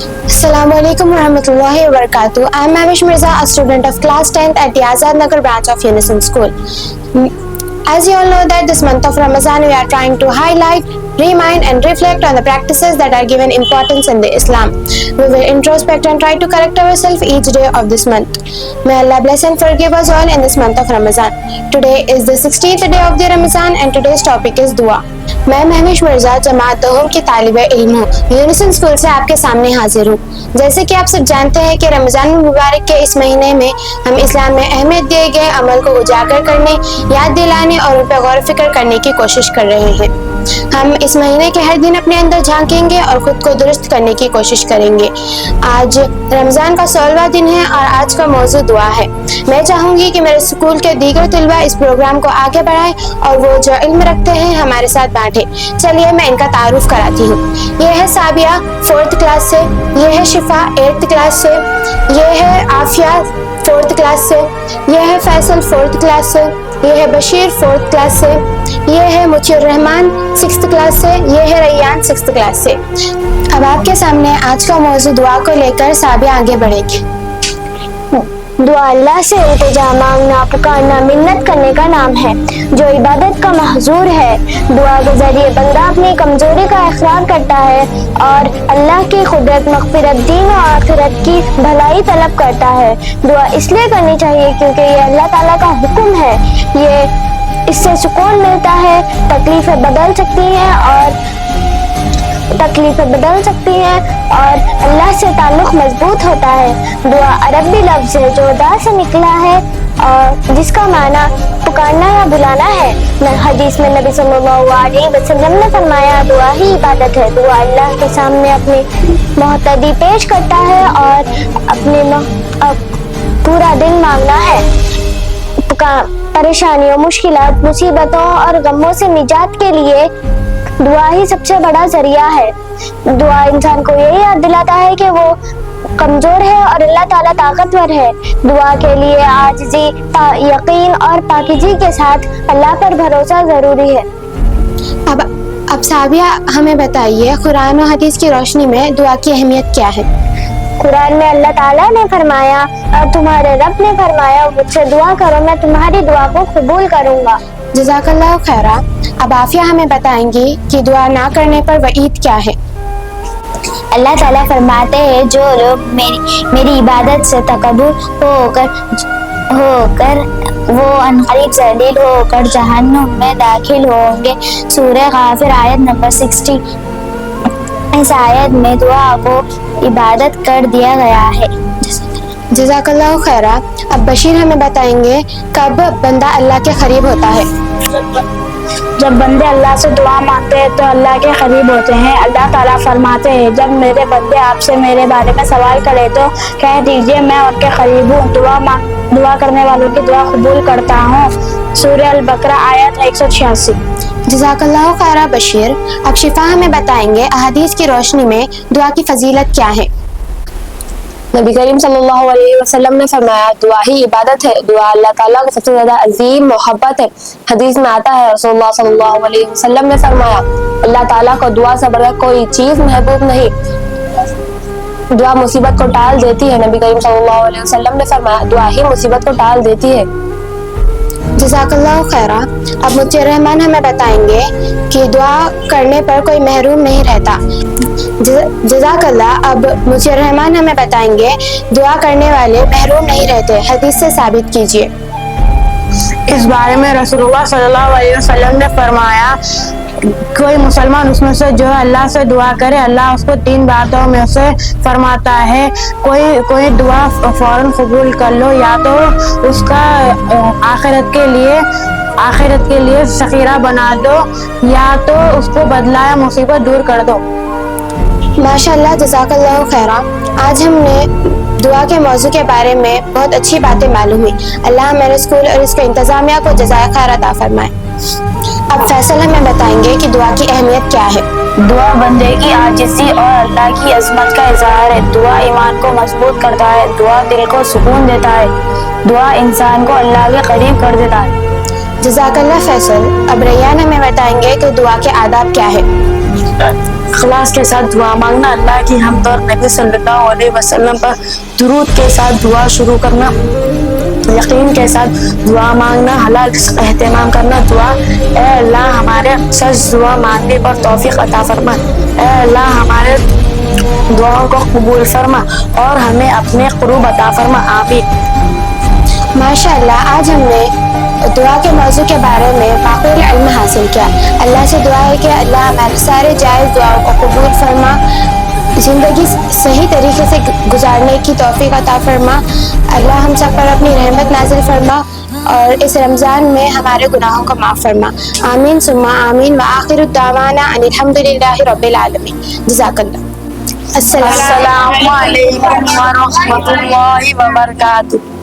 Assalamu alaikum warahmatullahi wabarakatuh. I am Mavish Mirza, a student of class 10th at the Azad Nagar branch of Unison School. As you all know that this month of Ramadan we are trying to highlight, remind and reflect on the practices that are given importance in the Islam. We will introspect and try to correct ourselves each day of this month. May Allah bless and forgive us all in this month of Ramadan. Today is the 16th day of the Ramadan and today's topic is dua. मैं महविश मिर्जा जमात दोहम की तालिबे इल्म हूँ, unison school से आपके सामने हाजिर हूँ। जैसे कि आप सब जानते हैं कि रमज़ान मुबारक के इस महीने में हम इस्लाम में अहमियत दिए गए अमल को उजागर करने, याद दिलाने और उन पर गौर फिक्र करने की कोशिश कर रहे हैं। हम इस महीने के हर दिन अपने अंदर झांकेंगे और खुद को दुरुस्त करने की कोशिश करेंगे। आज रमज़ान का 16वां दिन है और आज का मौजू दुआ है। मैं चाहूँगी कि मेरे स्कूल के दीगर तलबा इस प्रोग्राम को आगे बढ़ाएं और वो जो इल्म रखते हैं हमारे साथ बांटें। चलिए मैं इनका तारुफ कराती हूँ। ये है साबिया 4th क्लास से, ये है शिफा 8th क्लास से, ये है आफिया 4th क्लास से, ये है फैसल 4th क्लास से, ये है बशीर 4th क्लास से, ये है मुचीर रहमान 6th क्लास से, ये है रैयान 6th क्लास से। अब आपके सामने आज का मौजू दुआ को लेकर साबिया आगे बढ़ेगी। दुआ अल्लाह से इल्तिजा मांगना, पुकारना, मिन्नत करने का नाम है जो इबादत का महजूर है। दुआ के जरिए बंदा अपनी कमजोरी का इकरार करता है और अल्लाह की खुदरत, मग़फ़िरत, दीन और आखिरत की भलाई तलब करता है। दुआ इसलिए करनी चाहिए क्योंकि ये अल्लाह ताला का हुक्म है। ये इससे सुकून मिलता है, तकलीफें बदल सकती हैं और अल्लाह से ताल्लुक़ मजबूत होता है। दुआ अरबी लफ्ज़ है जो दा से निकला है और जिसका माना पुकारना या बुलाना है। हदीस में नबी सल्लल्लाहु अलैहि वसल्लम ने फरमाया दुआ ही इबादत है। दुआ अल्लाह के सामने अपनी मोहतदी पेश करता है और अपने पूरा दिन मांगना है। परेशानियों, मुश्किलात, मुसीबतों और गमों से निजात के लिए दुआ ही सबसे बड़ा जरिया है। दुआ इंसान को यही याद दिलाता है कि वो कमजोर है और अल्लाह ताला ताकतवर है। दुआ के लिए आजिज़ी, यकीन और पाकीज़ी के साथ अल्लाह पर भरोसा जरूरी है। अब साबिया हमें बताइए, कुरान और हदीस की रोशनी में दुआ की अहमियत क्या है? कुरान में अल्लाह ताला ने फरमाया और तुम्हारे रब ने फरमाया मुझसे दुआ करो, मैं तुम्हारी दुआ को कबूल करूंगा। जज़ाकल्लाह खैरा। अब आफिया हमें बताएंगी कि दुआ ना करने पर वईद क्या है? अल्लाह ताला फरमाते हैं जो लोग मेरी इबादत से तकब्बुर होकर वो अनक़रीब ज़लील होकर जहन्नुम में दाखिल होंगे। सूरह गाफिर आयत नंबर 60। इस आयत में दुआ को इबादत कर दिया गया है। जज़ाकल्लाह खैरा। अब बशीर हमें बताएंगे कब बंदा अल्लाह के करीब होता है? जब बंदे अल्लाह से दुआ मांगते हैं तो अल्लाह के करीब होते हैं। अल्लाह ताला फरमाते हैं जब मेरे बंदे आपसे मेरे बारे में सवाल करें तो कह दीजिए मैं उनके करीब हूँ, दुआ करने वालों की दुआ कबूल करता हूँ। सूरह अल बकरा आयत 186। जज़ाकल्लाह खैरा बशीर। अब शिफा हमें बताएंगे अहादीस की रोशनी में दुआ की फजीलत क्या है? नबी करीम सल्लल्लाहु अलैहि वसल्लम ने फरमाया दुआ ही इबादत है। दुआ अल्लाह ताला को सबसे ज्यादा अजीम मोहब्बत है। हदीस में आता है रसूलुल्लाह सल्लल्लाहु अलैहि वसल्लम ने फरमाया अल्लाह ताला को दुआ से बढ़कर कोई चीज महबूब नहीं। दुआ मुसीबत को टाल देती है। नबी करीम सल्लल्लाहु अलैहि वसल्लम ने फरमाया दुआ ही मुसीबत को टाल देती है। जज़ाकल्लाह खैरा। अब मुझे रहमान हमें बताएंगे कि दुआ करने पर कोई महरूम नहीं रहता। जज़ाकल्लाह। अब मुझे रहमान हमें बताएंगे दुआ करने वाले महरूम नहीं रहते। हदीस से साबित कीजिए। इस बारे में रसूलुल्लाह सल्लल्लाहु अलैहि वसल्लम ने फरमाया कोई मुसलमान उसमें से जो है अल्लाह से दुआ करे अल्लाह उसको 3 बातों में से फरमाता है। कोई दुआ फौरन कबूल कर लो, या तो उसका आखिरत के लिए सखीरा बना दो, या तो उसको बदला या मुसीबत दूर कर दो। माशाअल्लाह, जज़ाकल्लाह खैरा। आज हमने दुआ के मौजू के बारे में बहुत अच्छी बातें मालूम हुई। अल्लाह मेरे स्कूल और इसके इंतजामिया को जज़ाए खैर अता फरमाए। अब फैसल हमें बताएंगे कि दुआ की अहमियत क्या है? दुआ बंदे की आजिज़ी और अल्लाह की अज़मत का इज़हार है। दुआ ईमान को मजबूत करता है। दुआ दिल को सुकून देता है। दुआ इंसान को अल्लाह के करीब कर देता है। जज़ाकल्लाह फैसल। अब रैयान हमें बताएंगे कि दुआ के आदाब क्या है? इखलास के साथ दुआ मांगना, अल्लाह की हमद और नबी सल्लल्लाहु अलैहि वसल्लम पर दुरूद के साथ दुआ शुरू करना, यकीन के साथ दुआ मांगना, हलाल रिज़्क़ एहतमाम करना। दुआ, ए अल्लाह हमारे सच दुआ मांगने पर तौफीक अता फरमा, ए अल्लाह हमारे दुआओं को कबूल फरमा और हमें अपने क़ुर्ब अता फरमा। आमीन। माशाअल्लाह, आज हमने दुआ के मौजू के बारे में बाक़ुल इल्म हासिल किया। अल्लाह से दुआ है कि अल्लाह हमारे सारे जायज़ दुआओं को कबूल फरमा, ज़िंदगी सही तरीके से गुजारने की तौफीक अता फरमा। अल्लाह हम सब पर अपनी रहमत नाज़िल फरमा और इस रमज़ान में हमारे गुनाहों को माफ़ फरमा। आमीन सुम्मा आमीन। व आखिरु दावाना अनिल हम्दुलिल्लाहि रब्बिल आलमीन। जज़ाकल्लाह। अस्सलामु अस्सलामु अलैकुम व रहमतुल्लाहि व बरकातुहू।